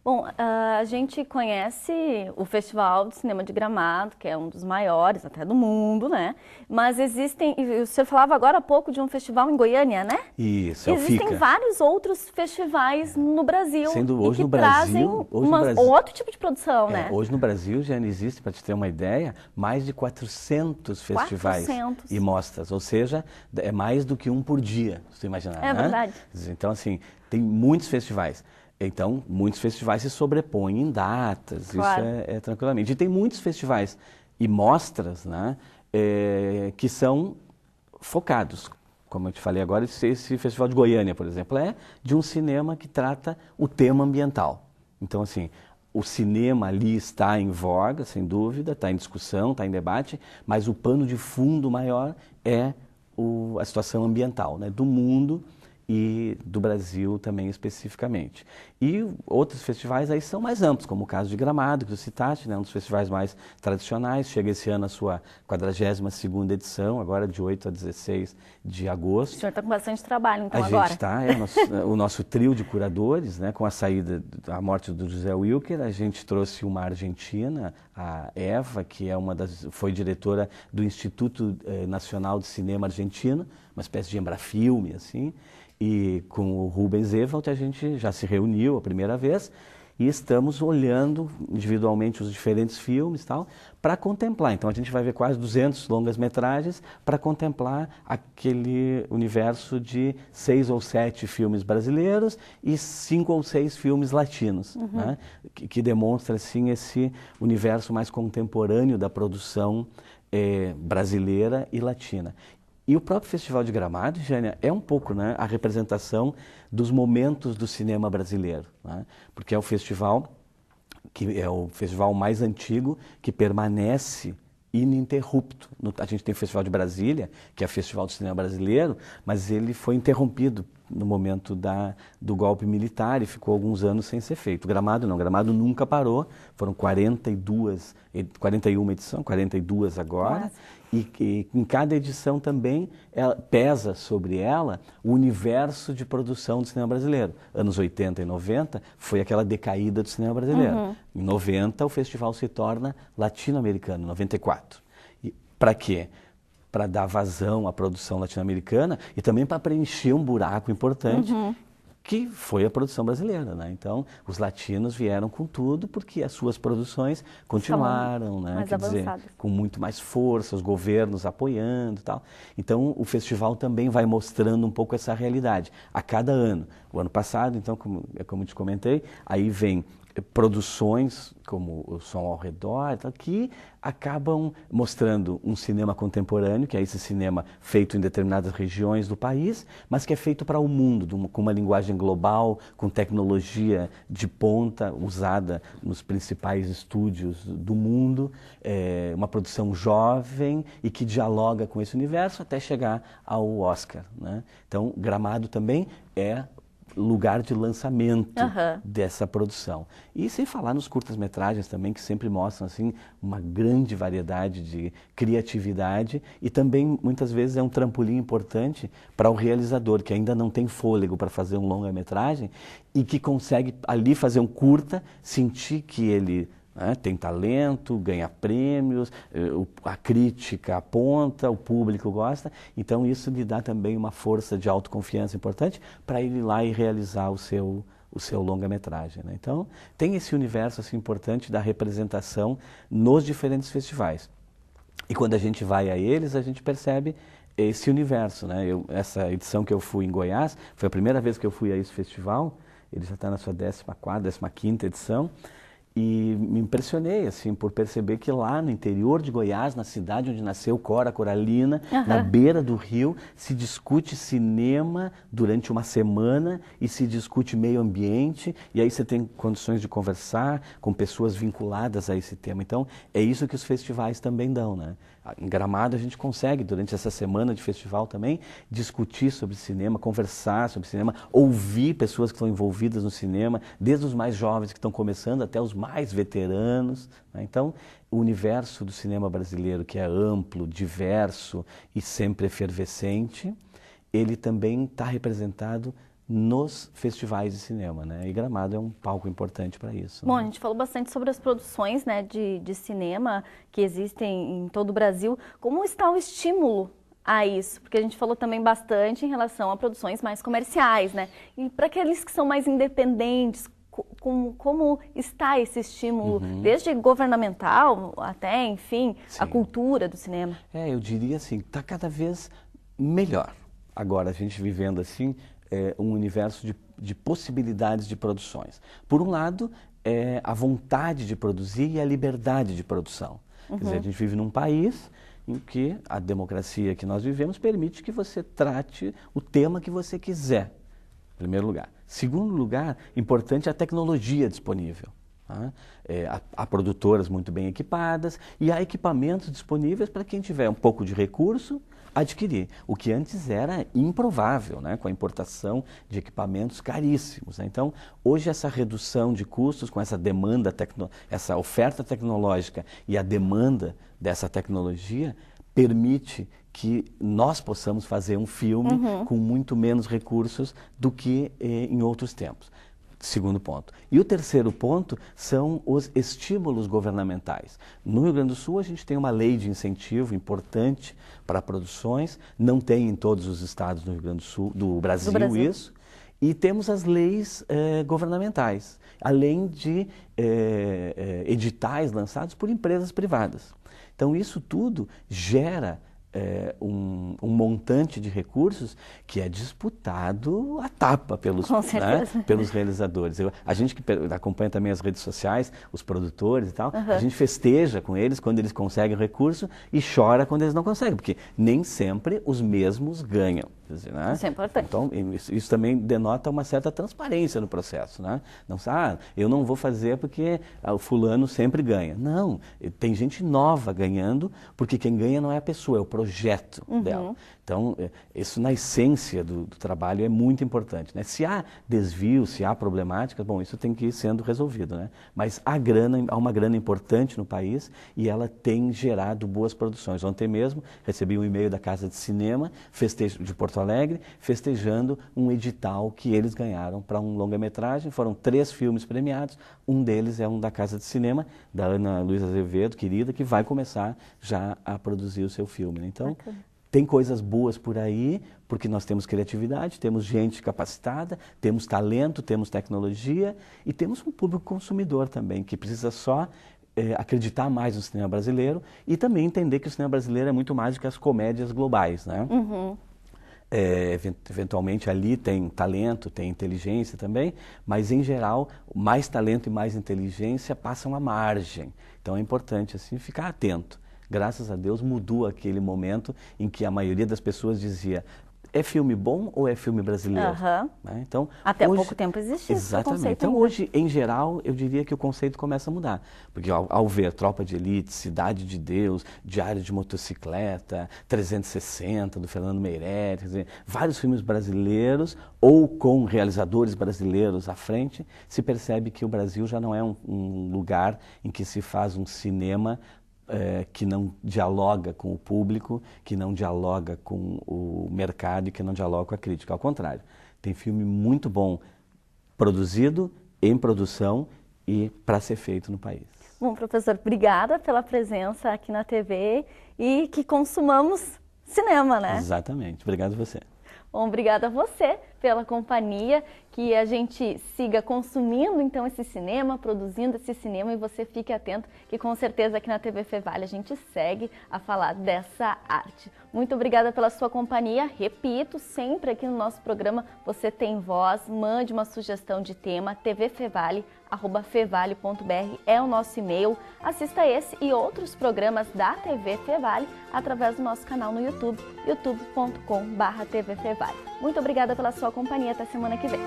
Bom, a gente conhece o Festival de Cinema de Gramado, que é um dos maiores até do mundo, né? Mas existem, e o senhor falava agora há pouco de um festival em Goiânia, né? Isso, é o Existem FICA. vários outros festivais no Brasil Sendo e hoje que no trazem Brasil, hoje no Brasil, outro tipo de produção, né? hoje no Brasil já existe, para te ter uma ideia, mais de 400 festivais 400. e mostras, ou seja, é mais do que um por dia, se tu imaginar, É né? verdade. Então, assim, tem muitos festivais. Então, muitos festivais se sobrepõem em datas, isso Claro. é tranquilamente. E tem muitos festivais e mostras, né, que são focados. Como eu te falei agora, esse Festival de Goiânia, por exemplo, é de um cinema que trata o tema ambiental. Então, assim, o cinema ali está em voga, sem dúvida, está em discussão, está em debate, mas o pano de fundo maior é a situação ambiental, né, do mundo e do Brasil também especificamente. E outros festivais aí são mais amplos, como o caso de Gramado, que tu citaste, né, um dos festivais mais tradicionais, chega esse ano a sua 42ª edição, agora de 8 a 16 de O agosto. senhor está com bastante trabalho, então, A gente agora. está, o nosso trio de curadores, né, com a saída, a morte do José Wilker, a gente trouxe uma argentina, a Eva, que é foi diretora do Instituto Nacional de Cinema Argentino, uma espécie de Embrafilme, assim, e com o Rubens Ewald a gente já se reuniu a primeira vez e estamos olhando individualmente os diferentes filmes e tal, para contemplar. Então a gente vai ver quase 200 longas-metragens para contemplar aquele universo de 6 ou 7 filmes brasileiros e 5 ou 6 filmes latinos, né? que demonstra assim esse universo mais contemporâneo da produção brasileira e latina. E o próprio Festival de Gramado, Jânia, é um pouco, né, a representação dos momentos do cinema brasileiro, né? Porque é o festival que é o festival mais antigo que permanece ininterrupto. A gente tem o Festival de Brasília, que é o Festival do Cinema Brasileiro, mas ele foi interrompido no momento do golpe militar e ficou alguns anos sem ser feito. Gramado não, Gramado nunca parou, foram 41 edições, 42 agora, Nossa. e em cada edição também pesa sobre ela o universo de produção do cinema brasileiro. Anos 80 e 90 foi aquela decaída do cinema brasileiro. Em 90 o festival se torna latino-americano, 94. E para quê? Para dar vazão à produção latino-americana e também para preencher um buraco importante que foi a produção brasileira, né? Então, os latinos vieram com tudo porque as suas produções continuaram, né? Mais Quer dizer, avançadas. com muito mais força, os governos apoiando e tal. Então, o festival também vai mostrando um pouco essa realidade a cada ano. O ano passado, então, como te comentei, aí vem produções como O Som ao Redor, que acabam mostrando um cinema contemporâneo, que é esse cinema feito em determinadas regiões do país, mas que é feito para o mundo, com uma linguagem global, com tecnologia de ponta, usada nos principais estúdios do mundo, uma produção jovem e que dialoga com esse universo até chegar ao Oscar, né? Então, Gramado também é lugar de lançamento dessa produção. E sem falar nos curtas-metragens também, que sempre mostram assim uma grande variedade de criatividade e também muitas vezes é um trampolim importante para o realizador que ainda não tem fôlego para fazer um longa-metragem e que consegue ali fazer um curta, sentir que ele tem talento, ganha prêmios, a crítica aponta, o público gosta, então isso lhe dá também uma força de autoconfiança importante para ele ir lá e realizar o seu longa-metragem, né? Então, tem esse universo assim, importante da representação nos diferentes festivais. E quando a gente vai a eles, a gente percebe esse universo, né? Essa edição que eu fui em Goiás, foi a primeira vez que eu fui a esse festival, ele já está na sua 14ª, 15ª edição, e me impressionei assim por perceber que lá no interior de Goiás, na cidade onde nasceu Cora Coralina, na beira do rio, se discute cinema durante uma semana e se discute meio ambiente e aí você tem condições de conversar com pessoas vinculadas a esse tema. Então, é isso que os festivais também dão, né? Em Gramado a gente consegue, durante essa semana de festival também, discutir sobre cinema, conversar sobre cinema, ouvir pessoas que estão envolvidas no cinema, desde os mais jovens que estão começando até os mais veteranos, né? Então, o universo do cinema brasileiro, que é amplo, diverso e sempre efervescente, ele também está representado nos festivais de cinema, né? E Gramado é um palco importante para isso. Bom, né? a gente falou bastante sobre as produções, né, de cinema que existem em todo o Brasil. Como está o estímulo a isso? Porque a gente falou também bastante em relação a produções mais comerciais, né? E para aqueles que são mais independentes, como está esse estímulo, desde governamental até, enfim, a cultura do cinema? Eu diria assim, está cada vez melhor. Agora, a gente vivendo assim, um universo de possibilidades de produções. Por um lado, a vontade de produzir e a liberdade de produção. Quer dizer, a gente vive num país em que a democracia que nós vivemos permite que você trate o tema que você quiser, em primeiro lugar. Segundo lugar, importante a tecnologia disponível. Tá? Há produtoras muito bem equipadas e há equipamentos disponíveis para quem tiver um pouco de recurso adquirir, o que antes era improvável, né, com a importação de equipamentos caríssimos. Né? Então, hoje essa redução de custos com essa demanda, essa oferta tecnológica e a demanda dessa tecnologia permite que nós possamos fazer um filme com muito menos recursos do que em outros tempos. Segundo ponto. E o terceiro ponto são os estímulos governamentais. No Rio Grande do Sul, a gente tem uma lei de incentivo importante para produções, não tem em todos os estados do Rio Grande do Sul, do Brasil. Isso, e temos as leis governamentais, além de editais lançados por empresas privadas. Então, isso tudo gera um montante de recursos que é disputado à tapa pelos realizadores. A gente que acompanha também as redes sociais, os produtores e tal, a gente festeja com eles quando eles conseguem recurso e chora quando eles não conseguem, porque nem sempre os mesmos ganham. Né? Isso é importante. Então, isso também denota uma certa transparência no processo. Né? Não, eu não vou fazer porque o fulano sempre ganha. Não, tem gente nova ganhando, porque quem ganha não é a pessoa, é o projeto dela. Então, isso na essência do trabalho é muito importante. Né? Se há desvios, se há problemáticas, bom, isso tem que ir sendo resolvido. Né? Mas há uma grana importante no país e ela tem gerado boas produções. Ontem mesmo recebi um e-mail da Casa de Cinema de Porto Alegre, festejando um edital que eles ganharam para um longa-metragem. Foram 3 filmes premiados, um deles é um da Casa de Cinema, da Ana Luísa Azevedo, querida, que vai começar já a produzir o seu filme. Né? Então, tem coisas boas por aí, porque nós temos criatividade, temos gente capacitada, temos talento, temos tecnologia e temos um público consumidor também, que precisa só acreditar mais no cinema brasileiro e também entender que o cinema brasileiro é muito mais do que as comédias globais, né? Eventualmente ali tem talento, tem inteligência também, mas em geral mais talento e mais inteligência passam à margem. Então é importante assim ficar atento. Graças a Deus mudou aquele momento em que a maioria das pessoas dizia: é filme bom ou é filme brasileiro? Né? Então, até hoje, pouco tempo existia esse exatamente. Então hoje, em geral, eu diria que o conceito começa a mudar. Porque ao ver Tropa de Elite, Cidade de Deus, Diário de Motocicleta, 360, do Fernando Meirelles, quer dizer, vários filmes brasileiros ou com realizadores brasileiros à frente, se percebe que o Brasil já não é um lugar em que se faz um cinema que não dialoga com o público, que não dialoga com o mercado e que não dialoga com a crítica. Ao contrário, tem filme muito bom produzido, em produção e para ser feito no país. Bom, professor, obrigada pela presença aqui na TV e que consumamos cinema, né? Exatamente. Obrigado a você. Bom, obrigada a você pela companhia, que a gente siga consumindo então esse cinema, produzindo esse cinema e você fique atento que com certeza aqui na TV Fevale a gente segue a falar dessa arte. Muito obrigada pela sua companhia, repito, sempre aqui no nosso programa você tem voz, mande uma sugestão de tema, tvfevale@fevale.br é o nosso e-mail, assista esse e outros programas da TV Fevale através do nosso canal no YouTube, youtube.com/tvfevale. Muito obrigada pela sua companhia, até semana que vem.